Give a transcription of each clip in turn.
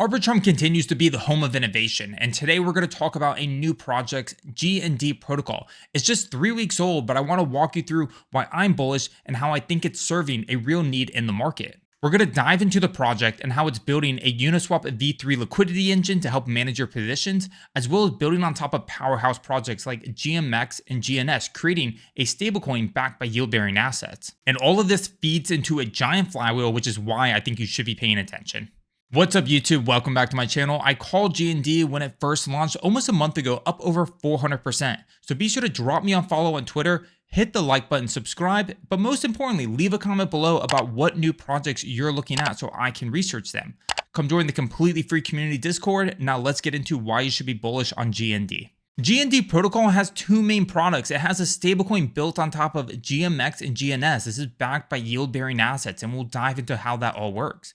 Arbitrum continues to be the home of innovation, and today we're going to talk about a new project, GND Protocol. It's just 3 weeks old, but I want to walk you through why I'm bullish and how I think it's serving a real need in the market. We're going to dive into the project and how it's building a Uniswap v3 liquidity engine to help manage your positions, as well as building on top of powerhouse projects like GMX and GNS, creating a stablecoin backed by yield-bearing assets. And all of this feeds into a giant flywheel, which is why I think you should be paying attention. What's up YouTube? Welcome back to my channel. I called GND when it first launched almost a month ago, up over 400%. So be sure to drop me a follow on Twitter, hit the like button, subscribe, but most importantly, leave a comment below about what new projects you're looking at so I can research them. Come join the completely free community Discord. Now let's get into why you should be bullish on GND. GND Protocol has two main products. It has a stablecoin built on top of GMX and GNS. This is backed by yield-bearing assets, and we'll dive into how that all works.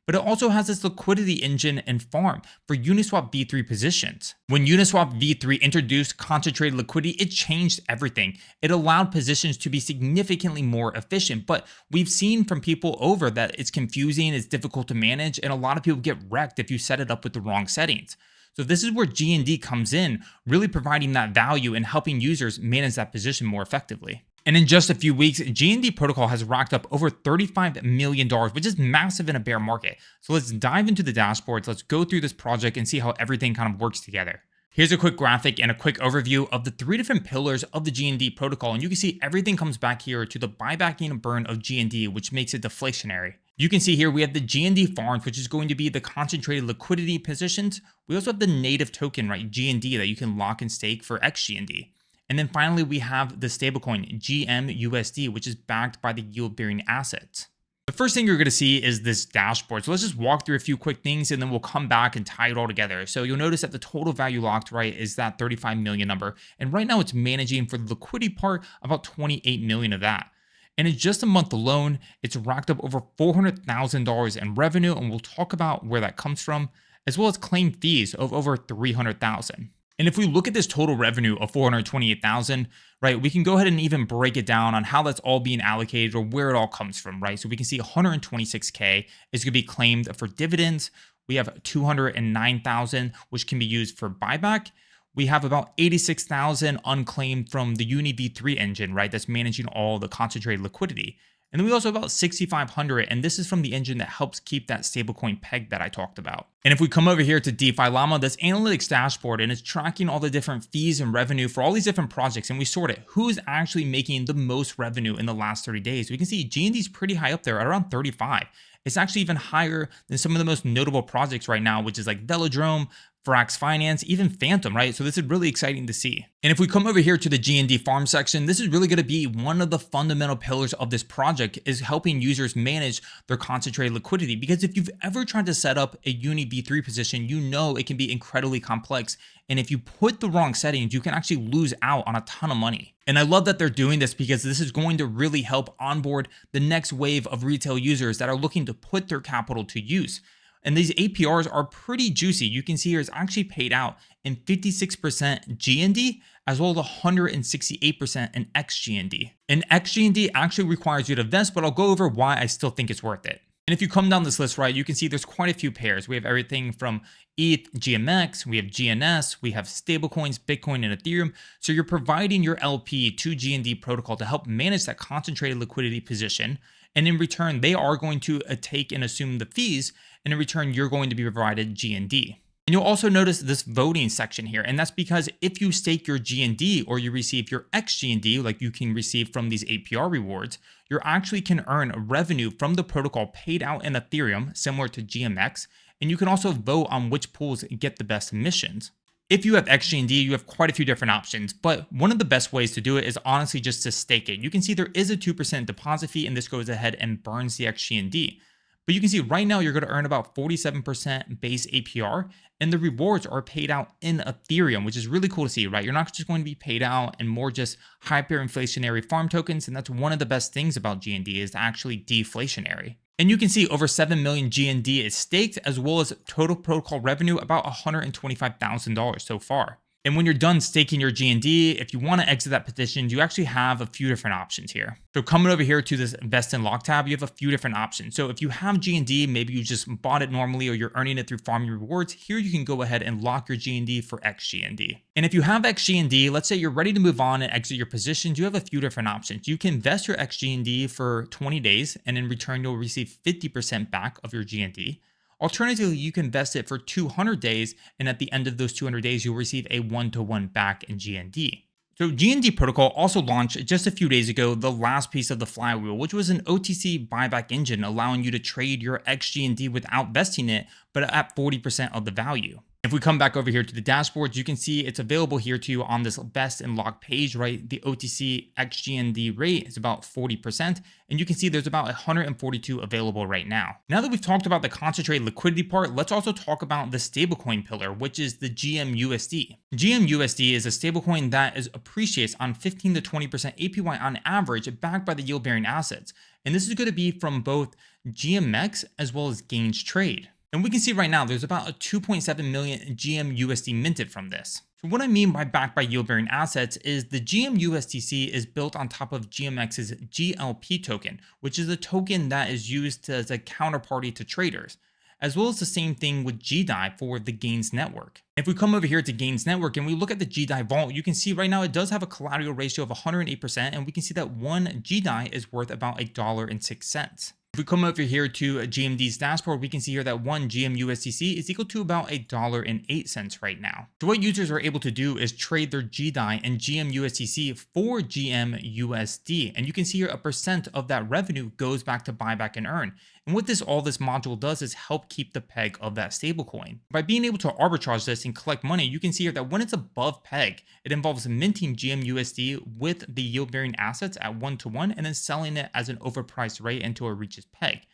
But it also has this liquidity engine and farm for Uniswap v3 positions. When Uniswap v3 introduced concentrated liquidity, it changed everything. It allowed positions to be significantly more efficient, but we've seen from people over that it's confusing, it's difficult to manage, and a lot of people get wrecked if you set it up with the wrong settings. So this is where GND comes in, really providing that value and helping users manage that position more effectively. And in just a few weeks, GND Protocol has racked up over $35 million, which is massive in a bear market. So let's dive into the dashboards, let's go through this project and see how everything kind of works together. Here's a quick graphic and a quick overview of the three different pillars of the GND protocol. And you can see everything comes back here to the buybacking and burn of GND, which makes it deflationary. You can see here we have the GND farms, which is going to be the concentrated liquidity positions. We also have the native token, right, GND, that you can lock and stake for xGND. And then finally, we have the stablecoin gmUSD, which is backed by the yield-bearing assets. The first thing you're going to see is this dashboard. So let's just walk through a few quick things and then we'll come back and tie it all together. So you'll notice that the total value locked, right, is that 35 million number. And right now it's managing for the liquidity part about 28 million of that. And in just a month alone, it's racked up over $400,000 in revenue. And we'll talk about where that comes from, as well as claimed fees of over 300,000. And if we look at this total revenue of 428,000, right, we can go ahead and even break it down on how that's all being allocated or where it all comes from, right? So we can see 126K is going to be claimed for dividends. We have 209,000, which can be used for buyback. We have about 86,000 unclaimed from the Uni v3 engine, right? That's managing all the concentrated liquidity. And then we also have about 6,500, and this is from the engine that helps keep that stablecoin peg that I talked about. And if we come over here to DeFi Llama, this analytics dashboard, and it's tracking all the different fees and revenue for all these different projects, and we sort it. Who's actually making the most revenue in the last 30 days? We can see GND is pretty high up there at around 35. It's actually even higher than some of the most notable projects right now, which is like Velodrome, Frax Finance, even Phantom, right? So this is really exciting to see. And if we come over here to the GND farm section, this is really going to be one of the fundamental pillars of this project, is helping users manage their concentrated liquidity. Because if you've ever tried to set up a Uni v3 position, you know it can be incredibly complex. And if you put the wrong settings, you can actually lose out on a ton of money. And I love that they're doing this because this is going to really help onboard the next wave of retail users that are looking to put their capital to use. And these APRs are pretty juicy. You can see here it's actually paid out in 56% GND as well as 168% in xGND. And xGND actually requires you to invest, but I'll go over why I still think it's worth it. And if you come down this list, right, you can see there's quite a few pairs. We have everything from ETH, GMX, we have GNS, we have stablecoins, Bitcoin, and Ethereum. So you're providing your LP to GND Protocol to help manage that concentrated liquidity position. And in return, they are going to take and assume the fees. And in return, you're going to be provided GND. And you'll also notice this voting section here. And that's because if you stake your GND or you receive your xGND, like you can receive from these APR rewards, you actually can earn revenue from the protocol paid out in Ethereum, similar to GMX. And you can also vote on which pools get the best emissions. If you have xGND, you have quite a few different options, but one of the best ways to do it is honestly just to stake it. You can see there is a 2% deposit fee, and this goes ahead and burns the xGND. But you can see right now you're going to earn about 47% base APR, and the rewards are paid out in Ethereum, which is really cool to see, right? You're not just going to be paid out in more just hyperinflationary farm tokens, and that's one of the best things about GND is actually deflationary. And you can see over 7 million GND is staked, as well as total protocol revenue about $125,000 so far. And when you're done staking your GND, if you want to exit that position, you actually have a few different options here. So coming over here to this invest and lock tab, you have a few different options. So if you have GND, maybe you just bought it normally or you're earning it through farming rewards, here you can go ahead and lock your GND for xGND. And if you have xGND, let's say you're ready to move on and exit your positions, you have a few different options. You can invest your xGND for 20 days and in return, you'll receive 50% back of your GND. Alternatively, you can invest it for 200 days, and at the end of those 200 days, you'll receive a 1-to-1 back in GND. So GND Protocol also launched just a few days ago the last piece of the flywheel, which was an OTC buyback engine allowing you to trade your xGND without vesting it, but at 40% of the value. If we come back over here to the dashboards, you can see it's available here to you on this vest and lock page, right? The OTC xGND rate is about 40%, and you can see there's about 142 available right now. Now that we've talked about the concentrated liquidity part, let's also talk about the stablecoin pillar, which is the gmUSD. gmUSD is a stablecoin that appreciates on 15 to 20% APY on average, backed by the yield-bearing assets. And this is going to be from both GMX as well as Gains Trade. And we can see right now, there's about a 2.7 million gmUSD minted from this. So what I mean by backed by yield-bearing assets is the gmUSDC is built on top of GMX's GLP token, which is a token that is used as a counterparty to traders, as well as the same thing with GDAI for the Gains network. If we come over here to Gains network and we look at the GDAI vault, you can see right now it does have a collateral ratio of 108%, and we can see that one GDAI is worth about $1.06. If we come over here to GMD's dashboard, we can see here that one gmUSDC is equal to about $1.08 right now. So what users are able to do is trade their GDAI and gmUSDC for gmUSD. And you can see here a percent of that revenue goes back to buyback and earn. And what all this module does is help keep the peg of that stablecoin. By being able to arbitrage this and collect money, you can see here that when it's above peg, it involves minting gmUSD with the yield-bearing assets at 1-to-1 and then selling it as an overpriced rate until it reaches peg.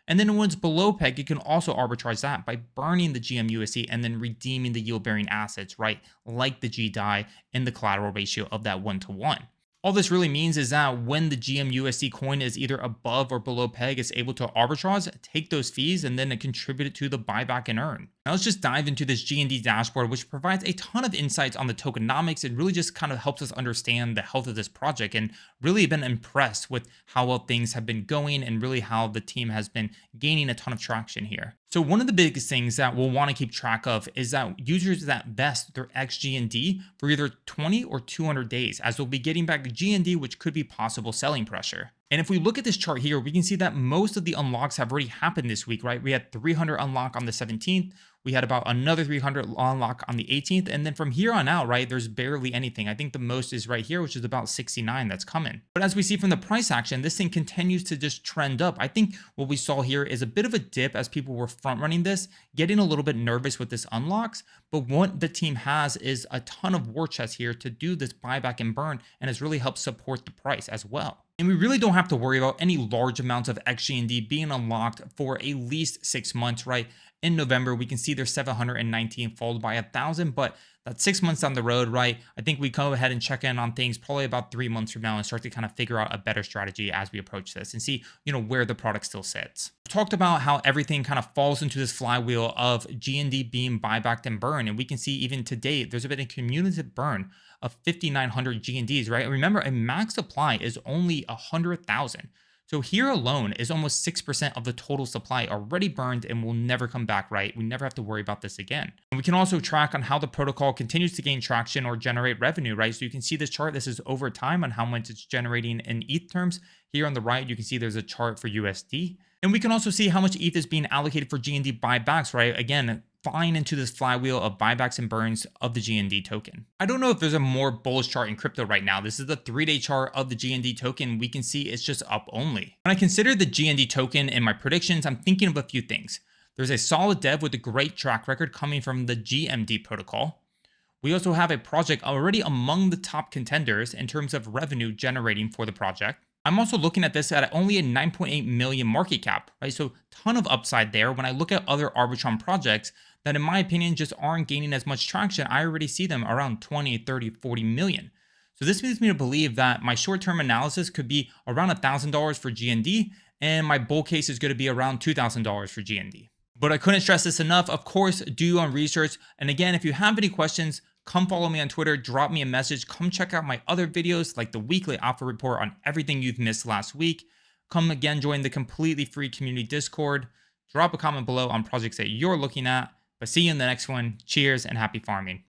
And then when it's below peg, you can also arbitrage that by burning the gmUSD and then redeeming the yield-bearing assets, right? Like the GDAI and the collateral ratio of that 1-to-1. All this really means is that when the gmUSD coin is either above or below peg, it's able to arbitrage, take those fees, and then contribute it to the buyback and earn. Now let's just dive into this GND dashboard, which provides a ton of insights on the tokenomics. It really just kind of helps us understand the health of this project, and really been impressed with how well things have been going and really how the team has been gaining a ton of traction here. So one of the biggest things that we'll want to keep track of is that users that vest their xGND for either 20 or 200 days, as we'll be getting back to GND, which could be possible selling pressure. And if we look at this chart here, we can see that most of the unlocks have already happened this week, right? We had 300 unlock on the 17th. We had about another 300 unlock on the 18th. And then from here on out, right, there's barely anything. I think the most is right here, which is about 69 that's coming. But as we see from the price action, this thing continues to just trend up. I think what we saw here is a bit of a dip as people were front running this, getting a little bit nervous with this unlocks. But what the team has is a ton of war chests here to do this buyback and burn, and has really helped support the price as well. And we really don't have to worry about any large amounts of xGND being unlocked for at least 6 months, right? In November, we can see there's 719 followed by 1,000, but that's 6 months down the road, right? I think we go ahead and check in on things probably about 3 months from now and start to kind of figure out a better strategy as we approach this and see, where the product still sits. I've talked about how everything kind of falls into this flywheel of GND being buybacked and burn. And we can see even today, there's been a cumulative burn of 5,900 GNDs, right? Remember, a max supply is only 100,000. So here alone is almost 6% of the total supply already burned and will never come back, right? We never have to worry about this again. And we can also track on how the protocol continues to gain traction or generate revenue, right? So you can see this chart. This is over time on how much it's generating in ETH terms. Here on the right, you can see there's a chart for USD. And we can also see how much ETH is being allocated for GND buybacks, right? Again, flying into this flywheel of buybacks and burns of the GND token. I don't know if there's a more bullish chart in crypto right now. This is the 3-day chart of the GND token. We can see it's just up only. When I consider the GND token in my predictions, I'm thinking of a few things. There's a solid dev with a great track record coming from the GND protocol. We also have a project already among the top contenders in terms of revenue generating for the project. I'm also looking at this at only a 9.8 million market cap, right? So ton of upside there. When I look at other Arbitrum projects that in my opinion just aren't gaining as much traction, I already see them around 20, 30, 40 million. So this leads me to believe that my short-term analysis could be around $1,000 for GND, and my bull case is going to be around $2,000 for GND. But I couldn't stress this enough. Of course, do your own research. And again, if you have any questions, Come follow me on Twitter, drop me a message. Come check out my other videos like the weekly alpha report on everything you've missed last week. Come again, join the completely free community Discord. Drop a comment below on projects that you're looking at. But see you in the next one. Cheers and happy farming.